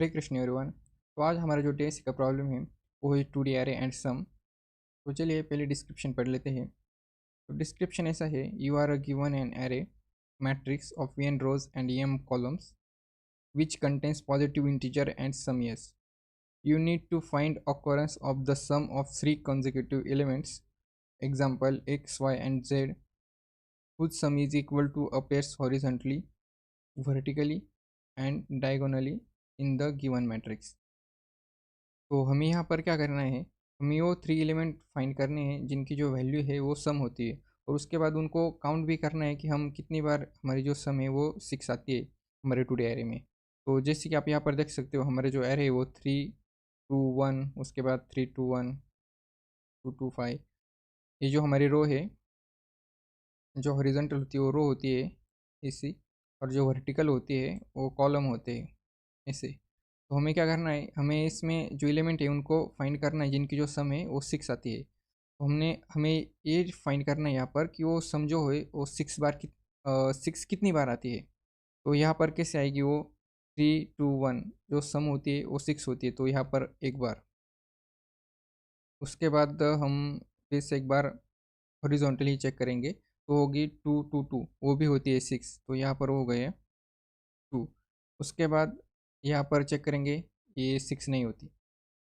हरे Krishna everyone. तो आज हमारा जो डे का प्रॉब्लम है वो है 2D एरे एंड सम। तो चलिए पहले डिस्क्रिप्शन पढ़ लेते हैं। तो डिस्क्रिप्शन ऐसा है, you are given an array matrix of n rows and m columns which contains positive integer and sum yes. You need to find occurrence of the sum of three consecutive elements, example x, y and z, whose sum is equal to appears horizontally, vertically and diagonally in the given matrix. तो हमें यहाँ पर क्या करना है, हमें वो three element find करने हैं जिनकी जो वैल्यू है वो सम होती है, और उसके बाद उनको काउंट भी करना है कि हम कितनी बार हमारी जो सम है वो 6 आती है हमारे टुडे एरे में। तो जैसे कि आप यहाँ पर देख सकते हो, हमारे जो एरे है वो 3 2 1, उसके बाद 3 2 1 2 2 5। ये जो हमारी रो है, जो हॉरिजॉन्टल होती है वो रो होती है ऐसी, और जो वर्टिकल होती है वो कॉलम होते हैं ऐसे। तो हमें क्या करना है, हमें इसमें जो एलिमेंट है उनको फाइंड करना है जिनकी जो सम है वो 6 आती है। तो हमें ये फाइंड करना है यहाँ पर कि वो सम जो है वो 6 कितनी बार आती है। तो यहाँ पर कैसे आएगी वो, 3 2 1 जो सम होती है वो 6 होती है, तो यहाँ पर एक बार। उसके बाद हम फिर से एक बार हॉरिजॉन्टली चेक करेंगे, तो होगी 2 2 2, वो भी होती है 6, तो यहाँ पर हो गए 2। उसके बाद यहाँ पर चेक करेंगे, ये 6 नहीं होती।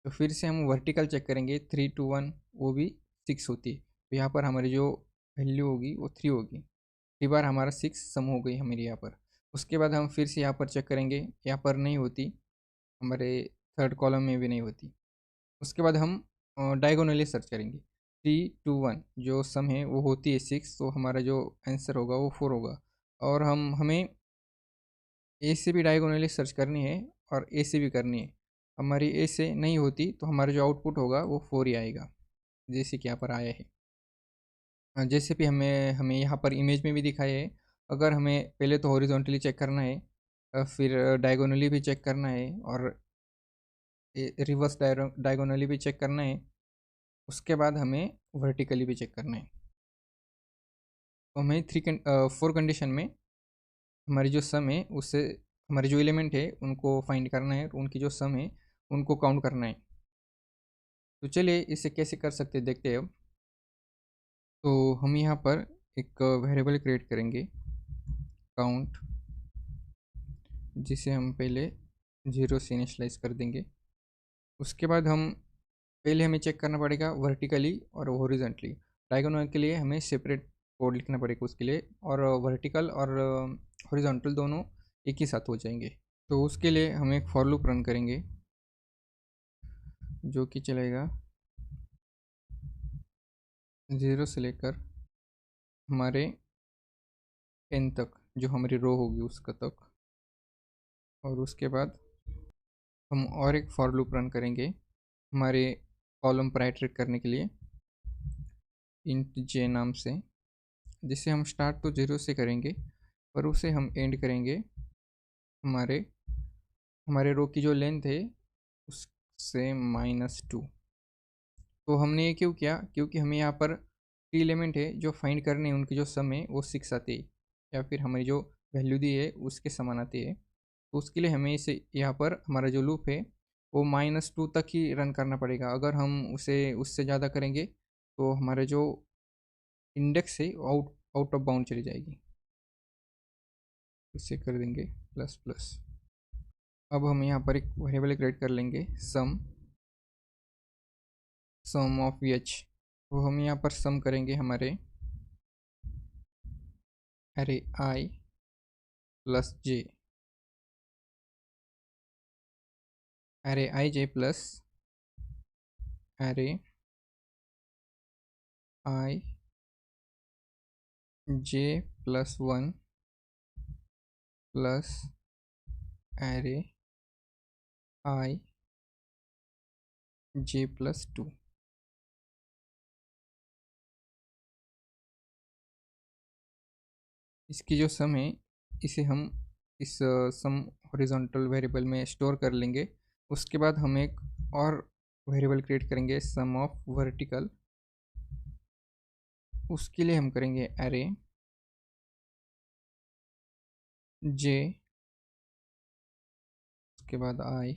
तो फिर से हम वर्टिकल चेक करेंगे, 3 2 1, वो भी 6 होती है, तो यहाँ पर हमारी जो वैल्यू होगी वो 3 होगी। 3 बार हमारा 6 सम हो गई हमारी यहाँ पर। उसके बाद हम फिर से यहाँ पर चेक करेंगे, यहाँ पर नहीं होती, हमारे थर्ड कॉलम में भी नहीं होती। उसके बाद हम डायगोनली सर्च करेंगे, 3 2 1 जो सम है वो होती है 6, तो हमारा जो आंसर होगा वो 4 होगा। और हमें ए से भी डायगोनली सर्च करनी है और ए से भी करनी है। हमारी ए से नहीं होती तो हमारा जो आउटपुट होगा वो 4 ही आएगा, जैसे कि यहाँ पर आया है। जैसे भी हमें हमें यहाँ पर इमेज में भी दिखाया है। अगर हमें पहले तो हॉरिजॉन्टली चेक करना है, फिर डायगोनली भी चेक करना है, और रिवर्स डायगोनली भी चेक करना है। उसके बाद हमें वर्टिकली भी चेक करना है। तो हमें 4 कंडीशन में हमारी जो सम है उससे हमारे जो एलिमेंट है उनको फाइंड करना है, तो उनकी जो सम है उनको काउंट करना है। तो चलिए इसे कैसे कर सकते हैं देखते हैं अब। तो हम यहाँ पर एक वेरिएबल क्रिएट करेंगे, काउंट, जिसे हम पहले 0 से इनिशलाइज कर देंगे। उसके बाद पहले हमें चेक करना पड़ेगा वर्टिकली और हॉरिजॉन्टली। डायगोनल के लिए हमें सेपरेट कोड लिखना पड़ेगा उसके लिए, और वर्टिकल और हॉरिजॉन्टल दोनों एक ही साथ हो जाएंगे। तो उसके लिए हम एक फॉर लूप रन करेंगे जो कि चलेगा 0 से लेकर हमारे n तक, जो हमारी रो होगी उसका तक। और उसके बाद हम और एक फॉर लूप रन करेंगे हमारे कॉलम पर आइटरेट करने के लिए, इंट जे नाम से, जिसे हम स्टार्ट तो 0 से करेंगे पर उसे हम एंड करेंगे हमारे हमारे रो की जो लेंथ है उससे -2। तो हमने ये क्यों किया, क्योंकि हमें यहाँ पर 3 एलिमेंट है जो फाइंड करने हैं, उनकी जो सम है वो 6 आती है, या फिर हमारी जो वैल्यू दी है उसके समान आती है। तो उसके लिए हमें इसे यहाँ पर हमारा जो लूप है वो -2 तक ही रन करना पड़ेगा। अगर हम उसे उससे ज़्यादा करेंगे तो हमारे जो इंडेक्स है आउट आउट ऑफ बाउंड चली जाएगी। इसे कर देंगे प्लस प्लस। अब हम यहाँ पर एक वेरिएबल क्रिएट कर लेंगे, सम ऑफ एच। तो हम यहाँ पर सम करेंगे हमारे अरे आई प्लस जे, अरे आई जे प्लस अरे आई जे प्लस 1 प्लस अरे आई जे प्लस 2। इसकी जो सम है इसे हम इस सम हॉरिजॉन्टल वेरिएबल में स्टोर कर लेंगे। उसके बाद हम एक और वेरिएबल क्रिएट करेंगे, सम ऑफ वर्टिकल। उसके लिए हम करेंगे अरे जे, उसके बाद आई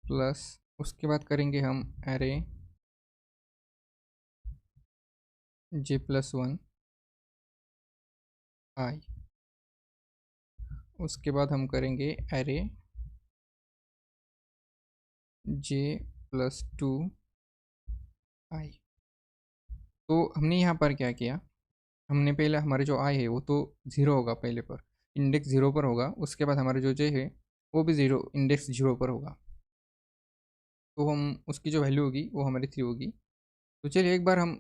प्लस उसके बाद करेंगे हम एरे j+1 i। उसके बाद हम करेंगे एरे j+2 i। तो हमने यहाँ पर क्या किया, हमने पहले हमारे जो आई है वो तो ज़ीरो होगा, पहले पर इंडेक्स ज़ीरो पर होगा। उसके बाद हमारा जो जे है वो भी ज़ीरो, इंडेक्स ज़ीरो पर होगा। तो हम उसकी जो वैल्यू होगी वो हमारी 3 होगी। तो चलिए एक बार हम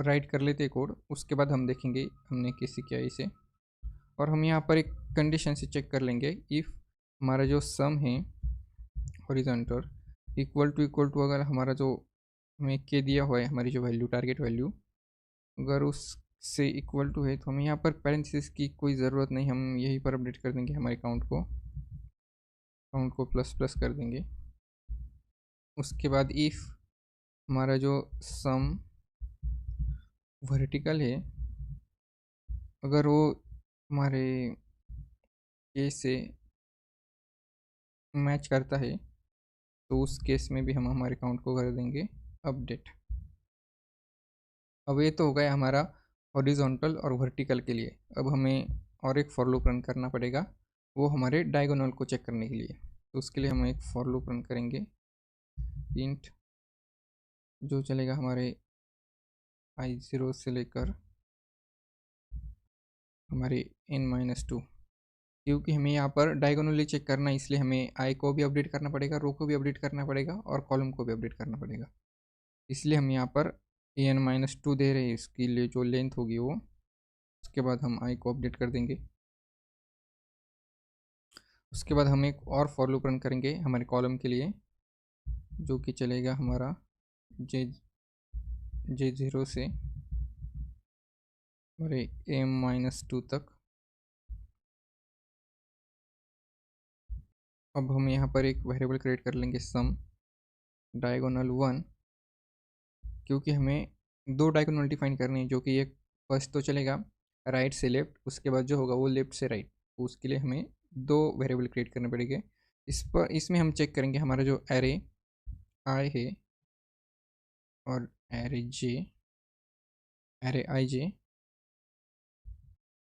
राइट कर लेते हैं कोड, उसके बाद हम देखेंगे हमने कैसे किया इसे। और हम यहाँ पर एक कंडीशन से चेक कर लेंगे, इफ़ हमारा जो सम है हॉरिजॉन्टल इक्वल टू अगर हमारा जो हमें के दिया हुआ है, हमारी जो वैल्यू टारगेट वैल्यू अगर उससे इक्वल टू है, तो हमें यहाँ पर पैरेंथेसिस की कोई ज़रूरत नहीं, हम यहीं पर अपडेट कर देंगे हमारे काउंट को प्लस प्लस कर देंगे। उसके बाद इफ़ हमारा जो सम वर्टिकल है अगर वो हमारे के से मैच करता है, तो उस केस में भी हम हमारे काउंट को कर देंगे अपडेट। अब ये तो हो गया हमारा हॉरिजॉन्टल और वर्टिकल के लिए। अब हमें और एक फॉर लूप रन करना पड़ेगा, वो हमारे डायगोनल को चेक करने के लिए। तो उसके लिए हम एक फॉर लूप रन करेंगे, इंट जो चलेगा हमारे i0 से लेकर हमारे n-2, क्योंकि हमें यहाँ पर डायगोनली चेक करना है, इसलिए हमें आई को भी अपडेट करना पड़ेगा, रो को भी अपडेट करना पड़ेगा और कॉलम को भी अपडेट करना पड़ेगा। इसलिए हम यहाँ पर n-2 दे रहे हैं, इसके लिए जो लेंथ होगी वो। उसके बाद हम आई को अपडेट कर देंगे। उसके बाद हम एक और फॉर लूप रन करेंगे हमारे कॉलम के लिए, जो कि चलेगा हमारा j0 से हमारे m-2 तक। अब हम यहाँ पर एक वेरिएबल क्रिएट कर लेंगे सम डायगोनल 1, क्योंकि हमें दो डायगोनल डिफाइन करनी है, जो कि एक फर्स्ट तो चलेगा राइट से लेफ्ट, उसके बाद जो होगा वो लेफ्ट से राइट। तो उसके लिए हमें दो वेरिएबल क्रिएट करने पड़ेंगे। इसमें हम चेक करेंगे हमारा जो एरे आई है और array I J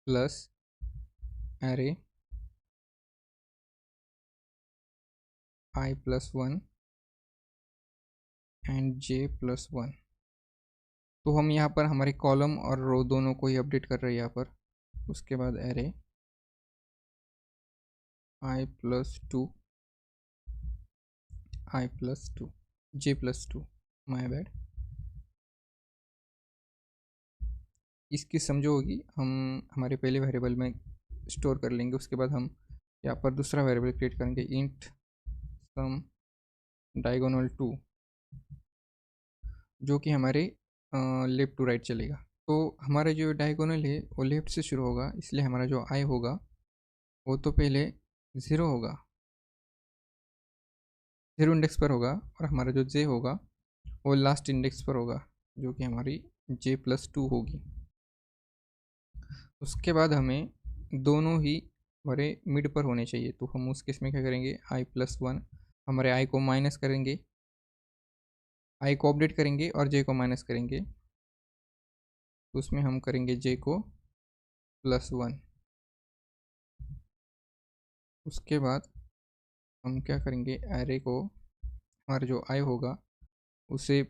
plus array i+1 and j+1। तो हम यहाँ पर हमारे कॉलम और रो दोनों को ही अपडेट कर रहे हैं यहाँ पर। उसके बाद array i+2 j+2 my bad. इसकी समझो होगी हम हमारे पहले वेरिएबल में स्टोर कर लेंगे। उसके बाद हम यहाँ पर दूसरा वेरिएबल क्रिएट करेंगे, इंट सम डायगोनल 2, जो कि हमारे लेफ्ट टू राइट चलेगा। तो हमारा जो डायगोनल है वो लेफ्ट से शुरू होगा, इसलिए हमारा जो आई होगा वो तो पहले ज़ीरो होगा, ज़ीरो इंडेक्स पर होगा, और हमारा जो जे होगा वो लास्ट इंडेक्स पर होगा, जो कि हमारी j+2 होगी। उसके बाद हमें दोनों ही हमारे मिड पर होने चाहिए। तो हम उस केस में क्या करेंगे, i+1 हमारे आई को माइनस करेंगे, आई को अपडेट करेंगे और जे को माइनस करेंगे। तो उसमें हम करेंगे जे को +1। उसके बाद हम क्या करेंगे, एरे को हमारा जो आई होगा उसे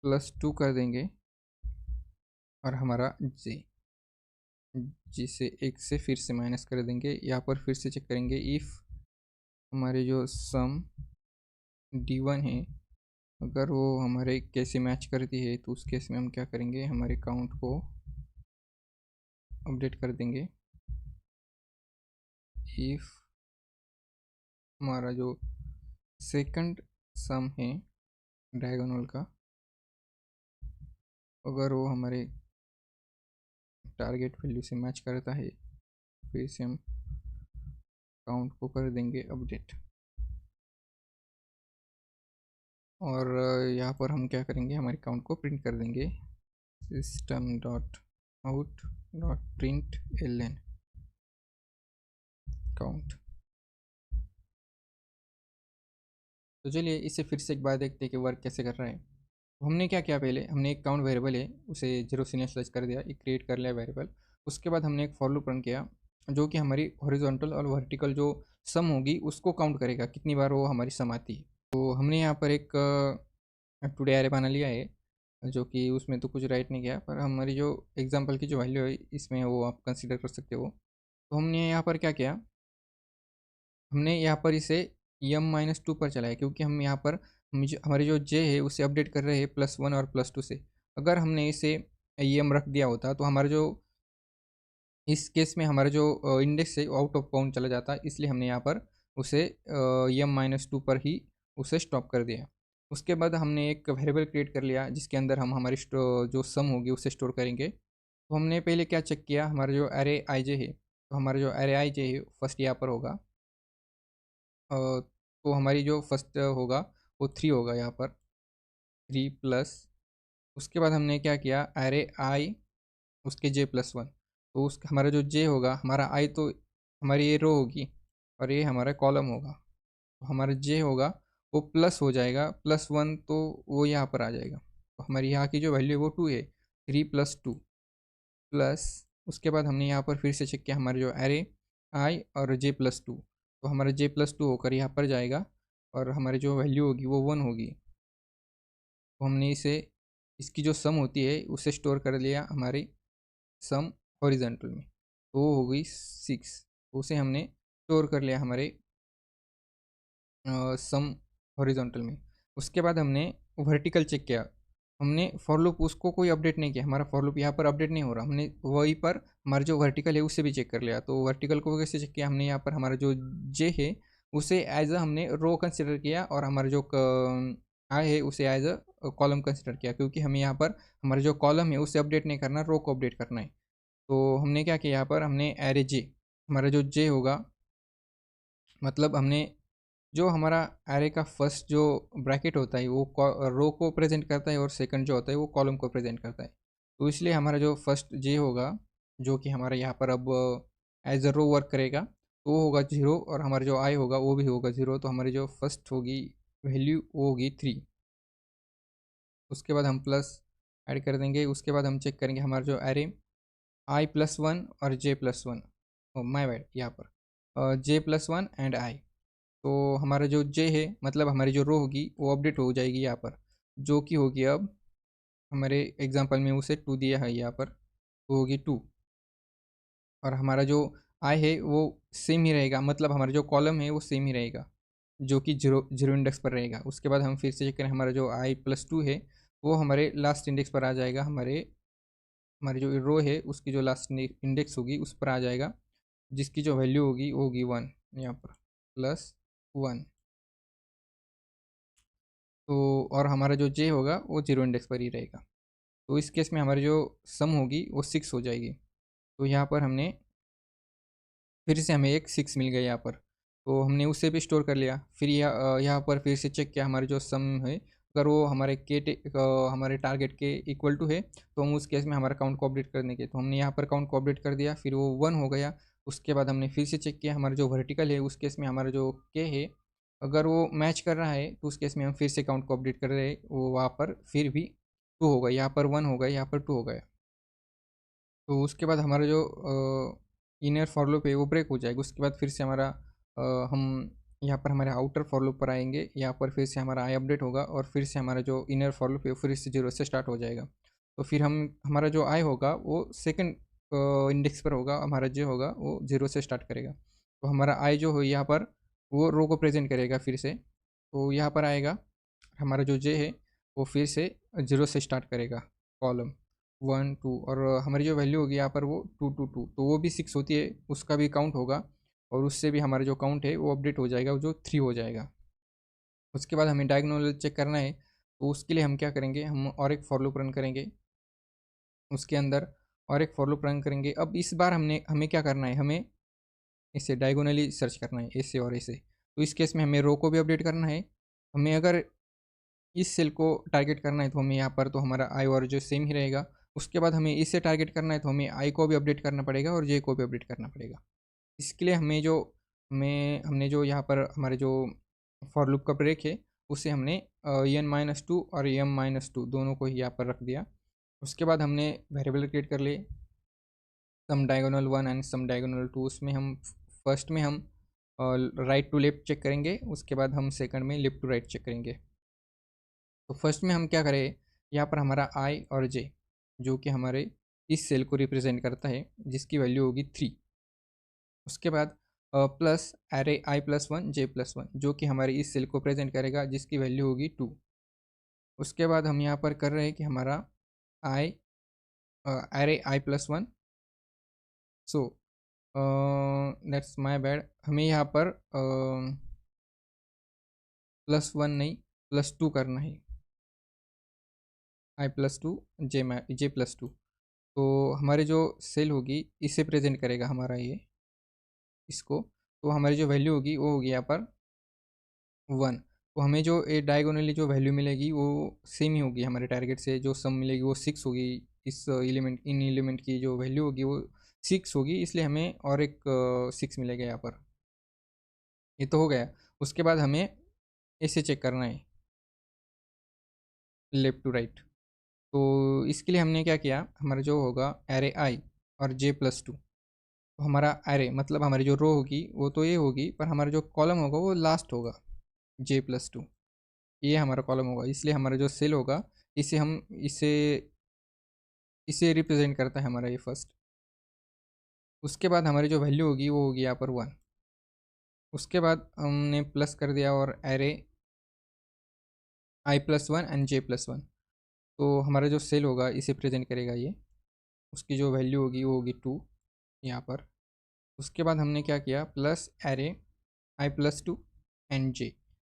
+2 कर देंगे, और हमारा जे जिसे एक से फिर से माइनस कर देंगे। यहाँ पर फिर से चेक करेंगे, इफ़ हमारे जो सम d1 है अगर वो हमारे कैसे मैच करती है, तो उस केस में हम क्या करेंगे, हमारे काउंट को अपडेट कर देंगे। इफ़ हमारा जो सेकंड सम है डायगोनल का अगर वो हमारे टारगेट वैल्यू से मैच करता है, फिर से हम काउंट को कर देंगे अपडेट। और यहाँ पर हम क्या करेंगे, हमारे काउंट को प्रिंट कर देंगे, system.out.println काउंट। तो चलिए इसे फिर से एक बार देखते हैं कि वर्क कैसे कर रहा है। तो हमने क्या किया, पहले हमने एक काउंट वेरिएबल है उसे जीरो से इनिशियलाइज कर दिया, एक क्रिएट कर लिया वेरिएबल। उसके बाद हमने एक फॉर लूप रन किया जो कि हमारी हॉरिजॉन्टल और वर्टिकल जो सम होगी उसको काउंट करेगा, कितनी बार वो हमारी सम आती है। तो हमने यहाँ पर एक टुडे एरे बना लिया है, जो कि उसमें तो कुछ राइट नहीं किया, पर हमारी जो एग्जाम्पल की जो वैल्यू है इसमें वो आप कंसिडर कर सकते हो। तो हमने यहाँ पर क्या किया, हमने यहाँ पर इसे m-2 पर चलाया, क्योंकि हम यहाँ पर हमारी जो j है उसे अपडेट कर रहे हैं +1 और +2 से। अगर हमने इसे em रख दिया होता तो हमारा जो इस केस में हमारा जो इंडेक्स है आउट ऑफ बाउंड चला जाता, इसलिए हमने यहाँ पर उसे m-2 पर ही उसे स्टॉप कर दिया। उसके बाद हमने एक वेरिएबल क्रिएट कर लिया जिसके अंदर हम हमारी जो सम होगी उसे स्टोर करेंगे। तो हमने पहले क्या चेक किया, हमारा जो एरे आई जे है, तो हमारा जो एरे आई जे है फर्स्ट यहाँ पर होगा। तो हमारी जो फर्स्ट होगा वो 3 होगा यहाँ पर, 3 प्लस। उसके बाद हमने क्या किया, एरे आई उसके j+1। तो उस हमारा जो j होगा, हमारा i तो हमारी ये रो होगी और ये हमारा कॉलम होगा। तो हमारा j होगा वो प्लस हो जाएगा, +1 तो वो यहाँ पर आ जाएगा। तो हमारी यहाँ की जो वैल्यू है वो 2 है, 3 + 2 प्लस। उसके बाद हमने यहाँ पर फिर से चेक किया हमारे जो एरे आई और j+2, तो हमारा j+2 होकर यहाँ पर जाएगा और हमारी जो वैल्यू होगी वो 1 होगी। तो हमने इसे इसकी जो सम होती है उसे स्टोर कर लिया हमारी सम हॉरिजेंटल में, तो वो हो गई 6। उसे हमने स्टोर कर लिया हमारे सम हॉरिजॉन्टल में। उसके बाद हमने वर्टिकल चेक किया, हमने फॉर लूप उसको कोई अपडेट नहीं किया, हमारा फॉर लूप यहाँ पर अपडेट नहीं हो रहा, हमने वहीं पर हमारा जो वर्टिकल है उससे भी चेक कर लिया। तो वर्टिकल को कैसे चेक किया, हमने यहाँ पर हमारा जो जे है उसे एज अ हमने रो कंसिडर किया और हमारा जो आई है उसे एज अ कॉलम कंसिडर किया, क्योंकि हमें यहाँ पर हमारा जो कॉलम है उसे अपडेट नहीं करना, रो को अपडेट करना है। तो हमने क्या किया, यहाँ पर हमने एरे जे, हमारा जो जे होगा, मतलब हमने जो हमारा एरे का फर्स्ट जो ब्रैकेट होता है वो रो को प्रेजेंट करता है और सेकंड जो होता है वो कॉलम को प्रेजेंट करता है। तो इसलिए हमारा जो फर्स्ट जे होगा, जो कि हमारा यहाँ पर अब एज अ रो वर्क करेगा, तो वो होगा 0 और हमारा जो आई होगा वो भी होगा 0। तो हमारी जो फर्स्ट होगी वैल्यू वो होगी 3। उसके बाद हम प्लस ऐड कर देंगे। उसके बाद हम चेक करेंगे हमारा जो एरे i+1 और j+1, माई बैड, यहाँ पर j+1 एंड आई। तो हमारा जो j है मतलब हमारी जो रो होगी वो अपडेट हो जाएगी यहाँ पर, जो कि होगी अब हमारे एग्जांपल में उसे 2 दिया है यहाँ पर, तो होगी 2। और हमारा जो आई है वो सेम ही रहेगा, मतलब हमारा जो कॉलम है वो सेम ही रहेगा, जो कि जीरो जीरो इंडेक्स पर रहेगा। उसके बाद हम फिर से चेक करें, हमारा जो i+2 है वो हमारे लास्ट इंडेक्स पर आ जाएगा, हमारे हमारी जो रो है उसकी जो लास्ट इंडेक्स होगी उस पर आ जाएगा, जिसकी जो वैल्यू होगी वो होगी 1, यहाँ पर +1। तो और हमारा जो जे होगा वो जीरो इंडेक्स पर ही रहेगा। तो इस केस में हमारी जो सम होगी वो 6 हो जाएगी। तो यहाँ पर हमने फिर से हमें एक 6 मिल गया यहाँ पर, तो हमने उसे भी स्टोर कर लिया। फिर यहाँ पर फिर से चेक किया हमारे जो सम है, अगर वो हमारे हमारे टारगेट के इक्वल टू है तो हम उस केस में हमारा काउंट को अपडेट कर देंगे। तो हमने यहाँ पर काउंट को अपडेट कर दिया, फिर वो 1 हो गया। उसके बाद हमने फिर से चेक किया हमारा जो वर्टिकल है उस केस में हमारा जो के है, अगर वो मैच कर रहा है तो उस केस में हम फिर से काउंट को अपडेट कर रहे हैं, वो वहाँ पर फिर भी 2 होगा, यहाँ पर 1 हो गया, यहाँ पर 2 हो गया। तो उसके बाद हमारा जो इनर फॉर लूप है वो ब्रेक हो जाएगा। उसके बाद फिर से हमारा हम यहाँ पर हमारे आउटर फॉर लूप पर आएंगे, यहाँ पर फिर से हमारा आई अपडेट होगा और फिर से हमारा जो इनर फॉर लूप है वो फिर से 0 से स्टार्ट हो जाएगा। तो फिर हम हमारा जो आई होगा वो सेकंड इंडेक्स पर होगा, हमारा जे होगा वो 0 से स्टार्ट करेगा। तो हमारा आई जो हो यहाँ पर वो रो को प्रेजेंट करेगा फिर से, तो यहाँ पर आएगा हमारा जो जे है वो फिर से 0 से स्टार्ट करेगा, कॉलम 1 2, और हमारी जो वैल्यू होगी यहाँ पर वो 2 2 2, तो वो भी 6 होती है, उसका भी काउंट होगा और उससे भी हमारा जो काउंट है वो अपडेट हो जाएगा, जो 3 हो जाएगा। उसके बाद हमें डायगोनल चेक करना है, तो उसके लिए हम क्या करेंगे, हम और एक फॉर लूप रन करेंगे, उसके अंदर और एक फॉर लूप रन करेंगे। अब इस बार हमें क्या करना है, हमें इसे डायगोनली सर्च करना है, ऐसे और ऐसे। तो इस केस में हमें रो को भी अपडेट करना है। हमें अगर इस सेल को टारगेट करना है तो हमें यहाँ पर तो हमारा आई और जो सेम ही रहेगा। उसके बाद हमें इससे टारगेट करना है तो हमें आई को भी अपडेट करना पड़ेगा और जे को भी अपडेट करना पड़ेगा। इसके लिए हमने जो यहाँ पर हमारे जो फॉर लूप का ब्रेक है उसे हमने en-2 और m-2 दोनों को ही यहाँ पर रख दिया। उसके बाद हमने वेरिएबल क्रिएट कर लिए सम डायगोनल 1 एंड सम डायगोनल 2। उसमें हम फर्स्ट में हम राइट टू लेफ्ट चेक करेंगे, उसके बाद हम सेकंड में लेफ्ट टू राइट चेक करेंगे। तो फर्स्ट में हम क्या करें, यहाँ पर हमारा i और j जो कि हमारे इस सेल को रिप्रेजेंट करता है जिसकी वैल्यू होगी 3। उसके बाद प्लस एरे i+1 j+1 जो कि हमारे इस सेल को प्रेजेंट करेगा जिसकी वैल्यू होगी 2। उसके बाद हम यहाँ पर कर रहे हैं कि हमारा i array i+1, so that's my bad, हमें यहाँ पर +1 नहीं +2 करना है, i+2 j+2। तो हमारे जो सेल होगी इसे प्रेजेंट करेगा हमारा ये इसको। तो हमारी जो वैल्यू होगी वो होगी यहाँ पर 1। तो हमें जो ए डायगोनली जो वैल्यू मिलेगी वो सेम ही होगी, हमारे टारगेट से जो सम मिलेगी वो 6 होगी। इस इन एलिमेंट की जो वैल्यू होगी वो 6 होगी, इसलिए हमें और एक 6 मिलेगा यहाँ पर। ये तो हो गया। उसके बाद हमें ऐसे चेक करना है लेफ्ट टू राइट। तो इसके लिए हमने क्या किया, हमारा जो होगा एरे आई और j+2। तो हमारा एरे मतलब हमारी जो रो होगी वो तो ये होगी, पर हमारा जो कॉलम होगा वो लास्ट होगा j+2। ये हमारा कॉलम होगा, इसलिए हमारा जो सेल होगा इसे हम इसे इसे रिप्रेजेंट करता है हमारा ये फर्स्ट। उसके बाद हमारी जो वैल्यू होगी वो होगी यहाँ पर 1। उसके बाद हमने प्लस कर दिया और एरे i+1 एंड j+1। तो हमारा जो सेल होगा इसे प्रेजेंट करेगा ये, उसकी जो वैल्यू होगी वो होगी 2 यहाँ पर। उसके बाद हमने क्या किया, plus array i+2 and j।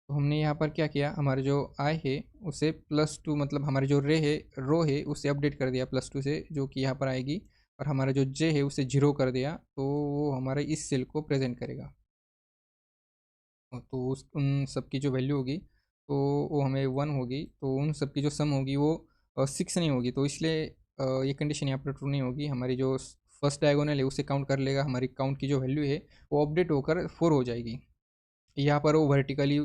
तो हमने यहाँ पर क्या किया, हमारे जो i है उसे +2 मतलब हमारे जो रो है उसे अपडेट कर दिया +2 से, जो कि यहाँ पर आएगी। और हमारा जो j है उसे 0 कर दिया, तो वो हमारे इस सेल को प्रेजेंट करेगा। तो उन सब की जो वैल्यू होगी तो वो हमें 1 होगी, तो उन सब की जो सम होगी वो 6 नहीं होगी। तो इसलिए ये कंडीशन यहाँ पर ट्रू नहीं होगी। हमारी जो फर्स्ट डायगोनल है उसे काउंट कर लेगा, हमारी काउंट की जो वैल्यू है वो अपडेट होकर 4 हो जाएगी। यहाँ पर वो वर्टिकली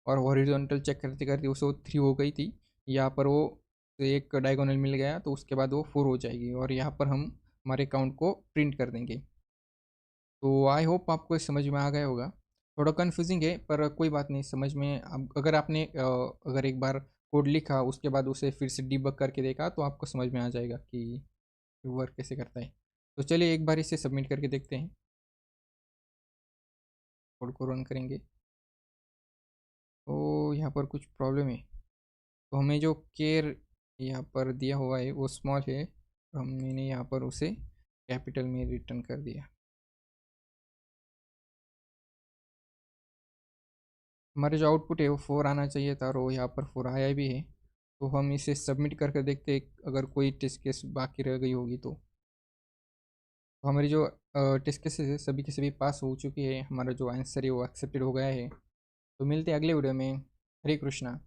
और हॉरिजॉन्टल चेक करते करते उसे वो 3 हो गई थी, यहाँ पर वो एक डायगोनल मिल गया तो उसके बाद वो 4 हो जाएगी, और यहाँ पर हम हमारे काउंट को प्रिंट कर देंगे। तो आई होप आपको समझ में आ गया होगा। थोड़ा कन्फ्यूजिंग है पर कोई बात नहीं, समझ में अब अगर आपने अगर एक बार कोड लिखा उसके बाद उसे फिर से डिबग करके देखा तो आपको समझ में आ जाएगा कि वर्क कैसे करता है। तो चलिए एक बार इसे सबमिट करके देखते हैं, कोड को रन करेंगे। तो यहाँ पर कुछ प्रॉब्लम है, तो हमें जो केयर यहाँ पर दिया हुआ है वो स्मॉल है, तो हमने यहाँ पर उसे कैपिटल में रिटर्न कर दिया। हमारे जो आउटपुट है वो 4 आना चाहिए था और वो यहाँ पर 4 आया भी है। तो हम इसे सबमिट करके देखते हैं अगर कोई टेस्ट केस बाकी रह गई होगी तो हमारी जो टेस्ट केसेस है सभी के सभी पास हो चुकी है, हमारा जो आंसर है वो एक्सेप्टेड हो गया है। तो मिलते हैं अगले वीडियो में। हरे कृष्णा।